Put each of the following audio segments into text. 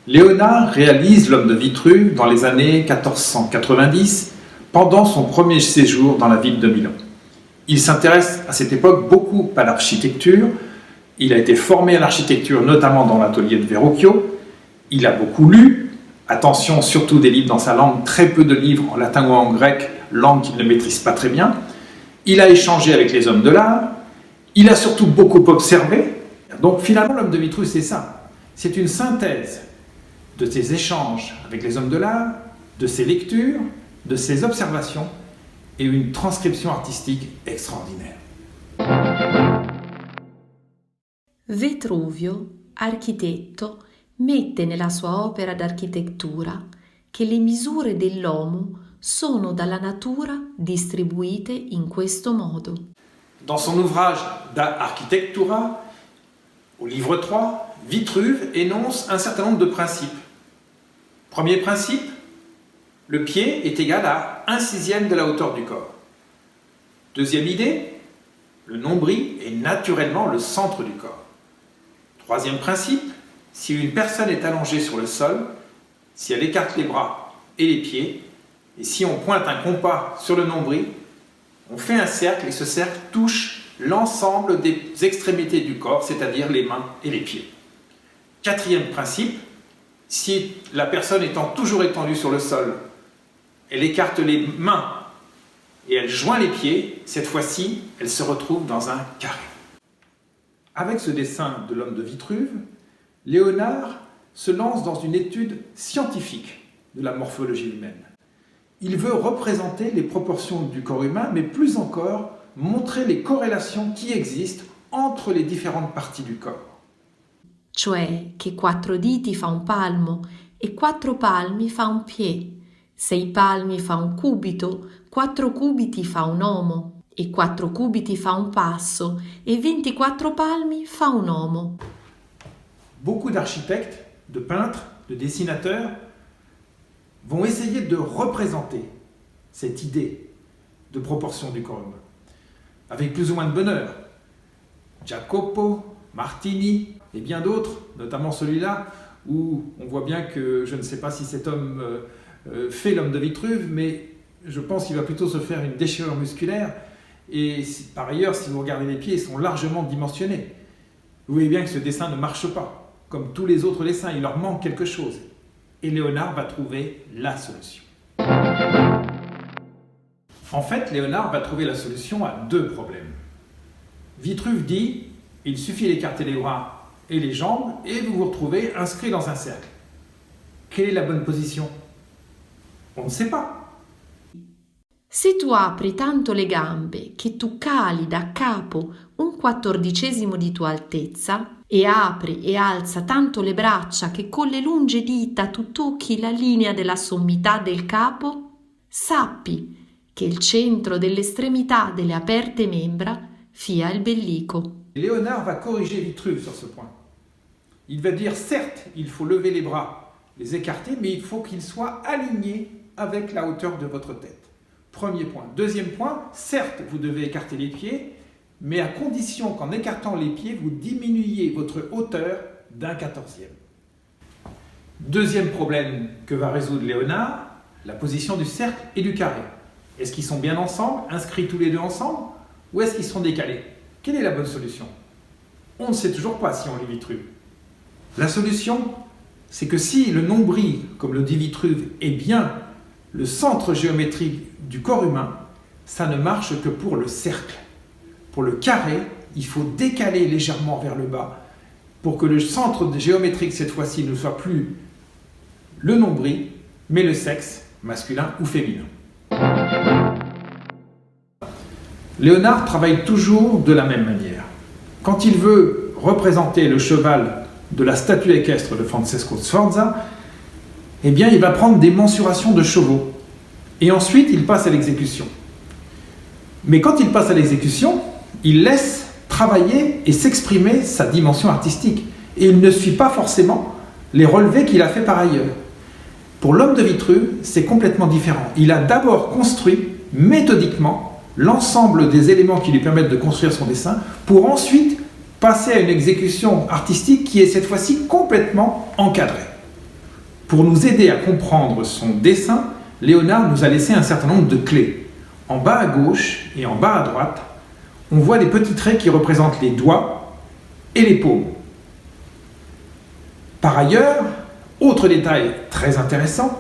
Léonard réalise l'homme de Vitruve dans les années 1490, pendant son premier séjour dans la ville de Milan. Il s'intéresse à cette époque beaucoup à l'architecture. Il a été formé à l'architecture, notamment dans l'atelier de Verrocchio. Il a beaucoup lu. Attention, surtout des livres dans sa langue, très peu de livres en latin ou en grec, langue qu'il ne maîtrise pas très bien. Il a échangé avec les hommes de l'art. Il a surtout beaucoup observé. Donc finalement, l'homme de Vitruve, c'est ça. C'est une synthèse de ses échanges avec les hommes de l'art, de ses lectures, de ses observations et une transcription artistique extraordinaire. Vitruvio, architetto, mette nella sua opera d'architettura che le misure dell'uomo sono dalla natura distribuite in questo modo. Dans son ouvrage De Architectura, au livre 3, Vitruve énonce un certain nombre de principes. Premier principe, le pied est égal à 1/6 de la hauteur du corps. Deuxième idée, le nombril est naturellement le centre du corps. Troisième principe, si une personne est allongée sur le sol, si elle écarte les bras et les pieds, et si on pointe un compas sur le nombril, on fait un cercle et ce cercle touche l'ensemble des extrémités du corps, c'est-à-dire les mains et les pieds. Quatrième principe, si la personne étant toujours étendue sur le sol, elle écarte les mains et elle joint les pieds, cette fois-ci, elle se retrouve dans un carré. Avec ce dessin de l'homme de Vitruve, Léonard se lance dans une étude scientifique de la morphologie humaine. Il veut représenter les proportions du corps humain, mais plus encore, montrer les corrélations qui existent entre les différentes parties du corps. Cioè che 4 diti fa un palmo e 4 palmi fa un pied, 6 palmi fa un cubito, 4 cubiti fa un uomo, e 4 cubiti fa un passo, e 24 palmi fa un uomo. Beaucoup d'architectes, de peintres, de dessinateurs vont essayer de représenter cette idée de proportion du corps humain, avec plus ou moins de bonheur. Jacopo, Martini et bien d'autres, notamment celui-là, où on voit bien que, je ne sais pas si cet homme fait l'homme de Vitruve, mais je pense qu'il va plutôt se faire une déchirure musculaire. Et par ailleurs, si vous regardez les pieds, ils sont largement dimensionnés. Vous voyez bien que ce dessin ne marche pas, comme tous les autres dessins, il leur manque quelque chose. Et Léonard va trouver la solution. En fait, Léonard va trouver la solution à 2 problèmes. Vitruve dit, il suffit d'écarter les bras et les jambes et vous vous retrouvez inscrit dans un cercle. Quelle est la bonne position? On ne sait pas. Se tu apri tanto le gambe che tu cali da capo 1/14 di tua altezza e apri e alza tanto le braccia che con le lunge dita tu tocchi la linea della sommità del capo, sappi che il centro dell'estremità delle aperte membra fia il bellico. Léonard va corriger Vitruve sur ce point. Il va dire, certes, il faut lever les bras, les écarter, mais il faut qu'ils soient alignés avec la hauteur de votre tête. Premier point. Deuxième point, certes, vous devez écarter les pieds, mais à condition qu'en écartant les pieds, vous diminuiez votre hauteur d'1/14. Deuxième problème que va résoudre Léonard, la position du cercle et du carré. Est-ce qu'ils sont bien ensemble, inscrits tous les deux ensemble, ou est-ce qu'ils sont décalés? Quelle est la bonne solution? On ne sait toujours pas si on lit Vitruve. La solution, c'est que si le nombril, comme le dit Vitruve, est bien le centre géométrique du corps humain, ça ne marche que pour le cercle. Pour le carré, il faut décaler légèrement vers le bas pour que le centre géométrique, cette fois-ci, ne soit plus le nombril, mais le sexe, masculin ou féminin. Léonard travaille toujours de la même manière. Quand il veut représenter le cheval de la statue équestre de Francesco Sforza, eh bien, il va prendre des mensurations de chevaux. Et ensuite, il passe à l'exécution. Mais quand il passe à l'exécution, il laisse travailler et s'exprimer sa dimension artistique. Et il ne suit pas forcément les relevés qu'il a fait par ailleurs. Pour l'homme de Vitruve, c'est complètement différent. Il a d'abord construit méthodiquement l'ensemble des éléments qui lui permettent de construire son dessin pour ensuite passer à une exécution artistique qui est cette fois-ci complètement encadrée. Pour nous aider à comprendre son dessin, Léonard nous a laissé un certain nombre de clés. En bas à gauche et en bas à droite, on voit des petits traits qui représentent les doigts et les paumes. Par ailleurs, autre détail très intéressant,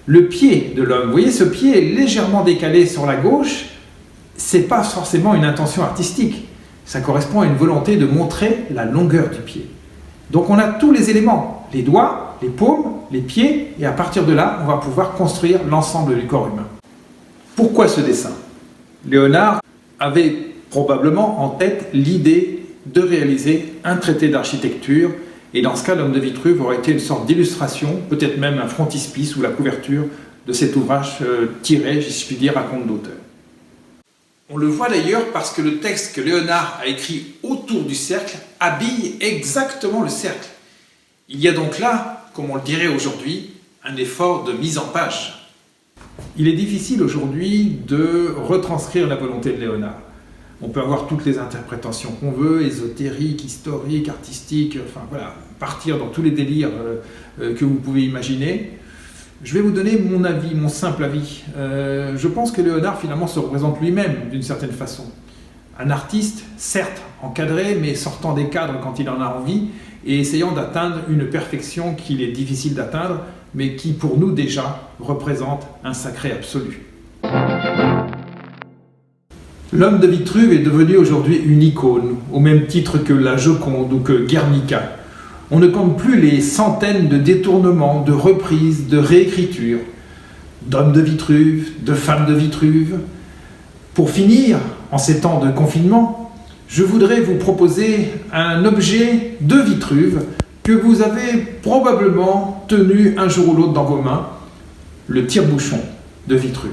le pied de l'homme. Vous voyez, ce pied est légèrement décalé sur la gauche. Ce n'est pas forcément une intention artistique. Ça correspond à une volonté de montrer la longueur du pied. Donc on a tous les éléments, les doigts, les paumes, les pieds, et à partir de là, on va pouvoir construire l'ensemble du corps humain. Pourquoi ce dessin? Léonard avait probablement en tête l'idée de réaliser un traité d'architecture, et dans ce cas, l'homme de Vitruve aurait été une sorte d'illustration, peut-être même un frontispice ou la couverture de cet ouvrage tiré, si je puis dire, à compte d'auteur. On le voit d'ailleurs parce que le texte que Léonard a écrit autour du cercle habille exactement le cercle. Il y a donc là, comme on le dirait aujourd'hui, un effort de mise en page. Il est difficile aujourd'hui de retranscrire la volonté de Léonard. On peut avoir toutes les interprétations qu'on veut, ésotériques, historiques, artistiques, enfin voilà, partir dans tous les délires que vous pouvez imaginer. Je vais vous donner mon avis, mon simple avis. Je pense que Léonard finalement se représente lui-même d'une certaine façon. Un artiste, certes encadré, mais sortant des cadres quand il en a envie, et essayant d'atteindre une perfection qu'il est difficile d'atteindre, mais qui pour nous déjà représente un sacré absolu. L'homme de Vitruve est devenu aujourd'hui une icône, au même titre que la Joconde ou que Guernica. On ne compte plus les centaines de détournements, de reprises, de réécritures, d'hommes de Vitruve, de femmes de Vitruve. Pour finir, en ces temps de confinement, je voudrais vous proposer un objet de Vitruve que vous avez probablement tenu un jour ou l'autre dans vos mains, le tire-bouchon de Vitruve.